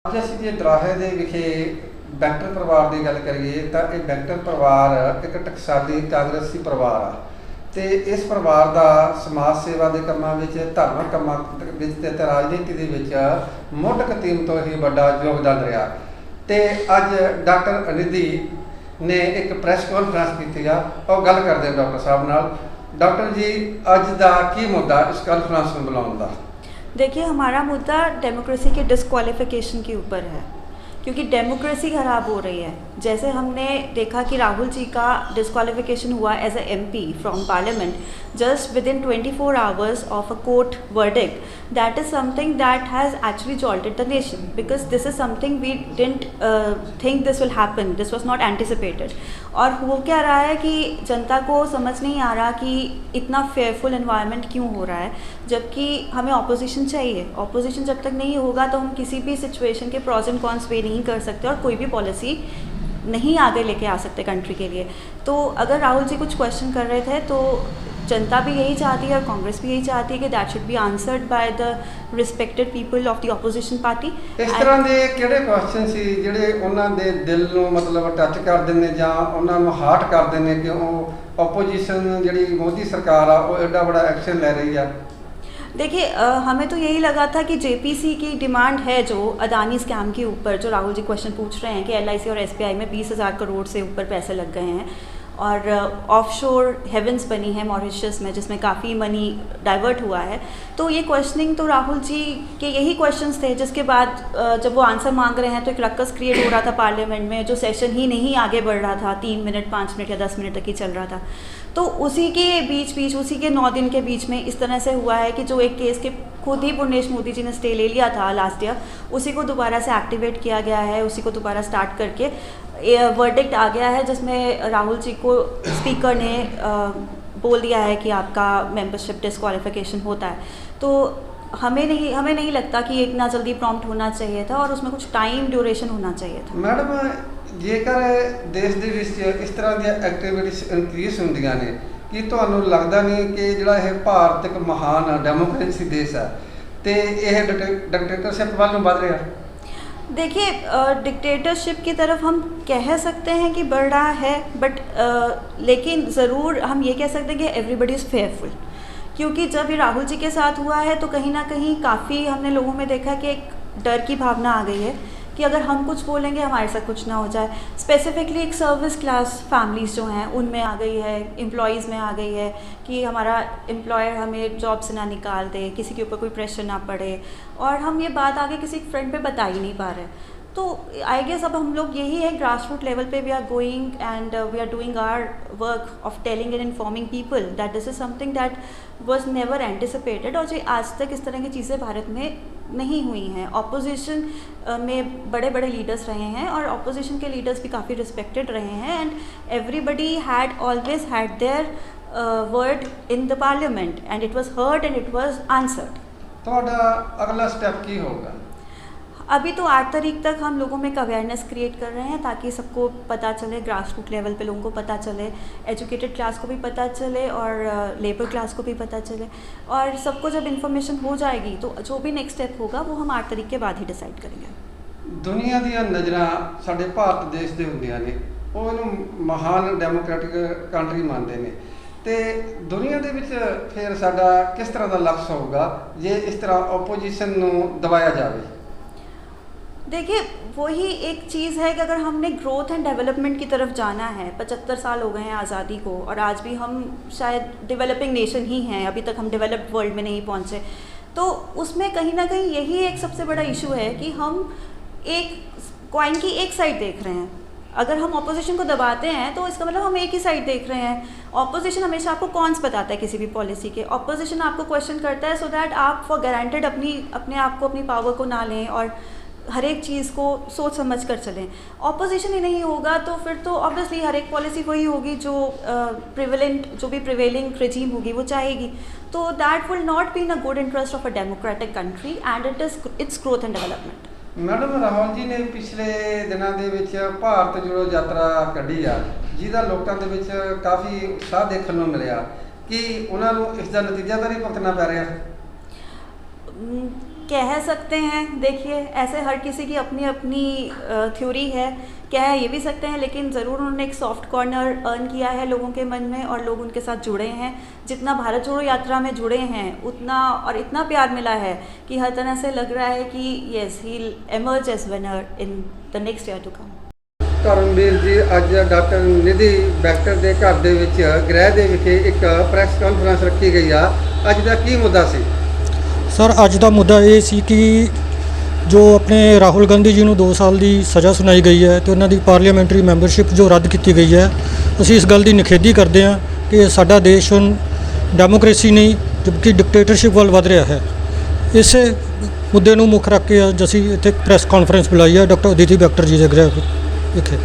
ਅੱਜ ਅਸੀਂ ਜੇ ਦਰਾਹੇ ਦੇ ਵਿਖੇ ਬੈਂਕਟਰ ਪਰਿਵਾਰ ਦੀ ਗੱਲ ਕਰੀਏ ਤਾਂ ਇਹ ਬੈਂਕਟਰ ਪਰਿਵਾਰ ਇੱਕ ਟਕਸਾਲੀ ਕਾਂਗਰਸੀ ਪਰਿਵਾਰ ਆ ਤੇ ਇਸ ਪਰਿਵਾਰ ਦਾ ਸਮਾਜ ਸੇਵਾ ਦੇ ਕੰਮਾਂ ਵਿੱਚ, ਧਾਰਮਿਕ ਕੰਮਾਂ ਵਿੱਚ ਤੇ ਰਾਜਨੀਤੀ ਦੇ ਵਿੱਚ ਮੁੱਢ ਕਦੀਮ ਤੋਂ ਹੀ ਵੱਡਾ ਯੋਗਦਾਨ ਰਿਹਾ। ਤੇ ਅੱਜ ਡਾਕਟਰ ਅਨਿਧੀ ਨੇ ਇੱਕ ਪ੍ਰੈਸ ਕਾਨਫਰੰਸ ਕੀਤੀ ਆ, ਉਹ ਗੱਲ ਕਰਦੇ ਹਾਂ ਡਾਕਟਰ ਸਾਹਿਬ ਨਾਲ। डॉक्टर जी, आज का की मुद्दा इस कॉन्फ्रेंस में बुलाने का? देखिए, हमारा मुद्दा डेमोक्रेसी के डिस्क्वालिफिकेशन के ऊपर है, क्योंकि डेमोक्रेसी खराब हो रही है। जैसे हमने देखा कि राहुल जी का डिस्क्वालिफिकेशन हुआ as a MP from parliament just within 24 hours of a court verdict, that is something that has actually jolted the nation, because this is something we didn't think this will happen, this was not anticipated. और हो क्या रहा है कि जनता को समझ नहीं आ रहा कि इतना फेयरफुल एनवायरनमेंट क्यों हो रहा है, जबकि हमें ऑपोजिशन चाहिए। ऑपोजिशन जब तक नहीं होगा तो हम किसी भी सिचुएशन के प्रॉज एंड कॉन्स वे नहीं कर सकते और कोई भी पॉलिसी नहीं आगे लेके आ सकते कंट्री के लिए। तो अगर राहुल जी कुछ क्वेश्चन कर रहे थे तो जनता भी यही चाहती है और कांग्रेस भी यही चाहती है कि that should be answered by the respected people of the opposition party. इस तरह के किहड़े क्वेश्चन सी जिहड़े उन्हां दे दिल नूं मतलब टच करदे ने जां उन्हां नूं हार्ट करदे ने कि ओह ऑपोजिशन जिहड़ी मोदी सरकार आ ओह एडा बड़ा एक्शन ले रही है? देखिए, हमें तो यही लगा था कि जेपीसी की डिमांड है जो अदानी स्कैम के ऊपर, जो राहुल जी क्वेश्चन पूछ रहे हैं कि एलआईसी और एसबीआई में 20,000 करोड़ से ऊपर पैसे लग गए हैं और ऑफशोर हेवंस बनी है मॉरिशस में जिसमें काफ़ी मनी डाइवर्ट हुआ है। तो ये क्वेश्चनिंग तो राहुल जी के यही क्वेश्चंस थे, जिसके बाद जब वो आंसर मांग रहे हैं तो एक रक्कस क्रिएट हो रहा था पार्लियामेंट में, जो सेशन ही नहीं आगे बढ़ रहा था, 3 मिनट 5 मिनट या 10 मिनट तक ही चल रहा था। तो उसी के बीच उसी के 9 दिन के बीच में इस तरह से हुआ है कि जो एक केस के खुद ही पुर्णेश मोदी जी ने स्टे ले लिया था लास्ट ईयर, उसी को दोबारा से एक्टिवेट किया गया है, उसी को दोबारा स्टार्ट करके वर्डिक्ट आ गया है जिसमें राहुल जी को स्पीकर ने बोल दिया है कि आपका मेंबरशिप डिस्क्वालिफिकेशन होता है। तो हमें नहीं लगता कि इतना जल्दी प्रॉम्प्ट होना चाहिए था और उसमें कुछ टाइम ड्यूरेशन होना चाहिए था। मैडम, जेकर देश दे विच इस तरह दी एक्टिविटीज इंक्रीज होंदियां ने, कि तुहानूं लगदा नहीं कि जिहड़ा यह भारत एक महान डेमोक्रेसी देश है तो यह डिक्टेटरशिप वाल नूं वध रहा? देखिए, डिक्टेटरशिप की तरफ हम कह सकते हैं कि बढ़ रहा है, बट लेकिन ज़रूर हम ये कह सकते हैं कि एवरीबडी इज़ फेयरफुल, क्योंकि जब ये राहुल जी के साथ हुआ है तो कहीं ना कहीं काफ़ी हमने लोगों में देखा कि एक डर की भावना आ गई है कि अगर हम कुछ बोलेंगे हमारे साथ कुछ ना हो जाए। स्पेसिफिकली एक सर्विस क्लास फैमिलीज़ जो हैं उनमें आ गई है, एम्प्लॉयज़ में आ गई है कि हमारा एम्प्लॉयर हमें जॉब से ना निकाल दे, किसी के ऊपर कोई प्रेशर ना पड़े, और हम ये बात आगे किसी फ्रेंड पे बता ही नहीं पा रहे। तो आई गेस अब हम लोग यही है ग्रास रूट लेवल पे we are going and we are doing our work of telling and informing people that this is something that was never anticipated, और जो आज तक इस तरह की चीज़ें भारत में नहीं हुई हैं। ऑपोजिशन में बड़े बड़े लीडर्स रहे हैं और ऑपोजिशन के लीडर्स भी काफ़ी रिस्पेक्टेड रहे हैं, and everybody had always had there word in the parliament and it was heard and it was answered. तो अगला स्टेप की होगा? अभी तो 8 तारीख तक हम लोगों में एक अवेयरनेस क्रिएट कर रहे हैं ताकि सबको पता चले, ग्रास रूट लेवल पे लोगों को पता चले, एजुकेटेड क्लास को भी पता चले और लेबर क्लास को भी पता चले, और सबको जब इन्फॉर्मेशन हो जाएगी तो जो भी नेक्स्ट स्टेप होगा वो हम 8 तारीख के बाद ही डिसाइड करेंगे। दुनिया ਦੀਆਂ ਨਜ਼ਰਾਂ ਸਾਡੇ ਭਾਰਤ ਦੇਸ਼ ਦੇ ਹੁੰਦੀਆਂ ਨੇ, ਉਹ ਇਹਨੂੰ ਮਹਾਨ ਡੈਮੋਕ੍ਰੈਟਿਕ ਕੰਟਰੀ ਮੰਨਦੇ ਨੇ, ਤੇ ਦੁਨੀਆ ਦੇ ਵਿੱਚ ਫਿਰ ਸਾਡਾ ਕਿਸ ਤਰ੍ਹਾਂ ਦਾ ਲਕਸ਼ ਹੋਊਗਾ ਜੇ ਇਸ ਤਰ੍ਹਾਂ ਆਪੋਜੀਸ਼ਨ ਨੂੰ ਦਬਾਇਆ ਜਾਵੇ? देखिए, वही एक चीज़ है कि अगर हमने ग्रोथ एंड डेवलपमेंट की तरफ जाना है, 75 साल हो गए हैं आज़ादी को और आज भी हम शायद डेवलपिंग नेशन ही हैं, अभी तक हम डेवलप्ड वर्ल्ड में नहीं पहुंचे, तो उसमें कहीं ना कहीं यही एक सबसे बड़ा इशू है कि हम एक कॉइन की एक साइड देख रहे हैं। अगर हम ऑपोजिशन को दबाते हैं तो इसका मतलब हम एक ही साइड देख रहे हैं। ऑपोजिशन हमेशा आपको कॉन्स बताता है किसी भी पॉलिसी के, ऑपोजिशन आपको क्वेश्चन करता है सो दैट आप फॉर गारंटेड अपने आप को, अपनी पावर को ना लें और हर एक चीज़ को सोच समझ कर चलें। ऑपोजिशन ही नहीं होगा तो फिर तो ऑब्वियसली हर एक पॉलिसी वही होगी जो जो भी प्रिवेलिंग रेजीम होगी वो चाहेगी, तो that will not be in a good interest of a democratic country and its growth and development. Madam, Rahul ji ने पिछले दिनों के विच भारत जोड़ो यात्रा कढ़ी आ, जिहदा लोकां दे विच काफ़ी उत्साह देखने को मिलिया, कि उन्होंने इसका नतीजा तो नहीं भुगतना पै रहा? कह सकते हैं, देखिए ऐसे हर किसी की अपनी अपनी थ्योरी है, कह ये भी सकते हैं, लेकिन ज़रूर उन्होंने एक सॉफ्ट कॉर्नर अर्न किया है लोगों के मन में और लोग उनके साथ जुड़े हैं। जितना भारत जोड़ो यात्रा में जुड़े हैं उतना और इतना प्यार मिला है कि हर तरह से लग रहा है कि yes he will emerge as winner in the next year to come. Dharamveer ji, ਅੱਜ ਡਾਕਟਰ ਨਿਧੀ ਬੈਕਟਰ ਦੇ ਘਰ ਦੇ ਵਿੱਚ ਗ੍ਰਹਿ ਦੇ ਵਿਖੇ ਇੱਕ ਪ੍ਰੈਸ ਕਾਨਫਰੰਸ ਰੱਖੀ ਗਈ ਆ। ਅੱਜ ਦਾ ਕੀ ਮੁੱਦਾ ਸੀ? ਸਰ, ਅੱਜ ਦਾ ਮੁੱਦਾ ਇਹ ਸੀ ਕਿ ਜੋ ਆਪਣੇ ਰਾਹੁਲ ਗਾਂਧੀ ਜੀ ਨੂੰ 2 ਸਾਲ ਦੀ ਸਜ਼ਾ ਸੁਣਾਈ ਗਈ ਹੈ ਤੇ ਉਹਨਾਂ ਦੀ ਪਾਰਲੀਮੈਂਟਰੀ ਮੈਂਬਰਸ਼ਿਪ ਜੋ ਰੱਦ ਕੀਤੀ ਗਈ ਹੈ, ਅਸੀਂ ਇਸ ਗੱਲ ਦੀ ਨਿਖੇਧੀ ਕਰਦੇ ਹਾਂ ਕਿ ਸਾਡਾ ਦੇਸ਼ ਹੁਣ ਡੈਮੋਕ੍ਰੇਸੀ ਨਹੀਂ ਜਦਕਿ ਡਿਕਟੇਟਰਸ਼ਿਪ ਵੱਲ ਵਧ ਰਿਹਾ ਹੈ। ਇਸੇ ਮੁੱਦੇ ਨੂੰ ਮੁੱਖ ਰੱਖ ਕੇ ਅੱਜ ਅਸੀਂ ਇੱਥੇ ਪ੍ਰੈਸ ਕਾਨਫਰੰਸ ਬੁਲਾਈ ਹੈ ਡਾਕਟਰ ਅਦਿਤੀ ਬੈਕਟਰ ਜੀ ਦੇ ਗ੍ਰਹਿ ਵਿਖੇ।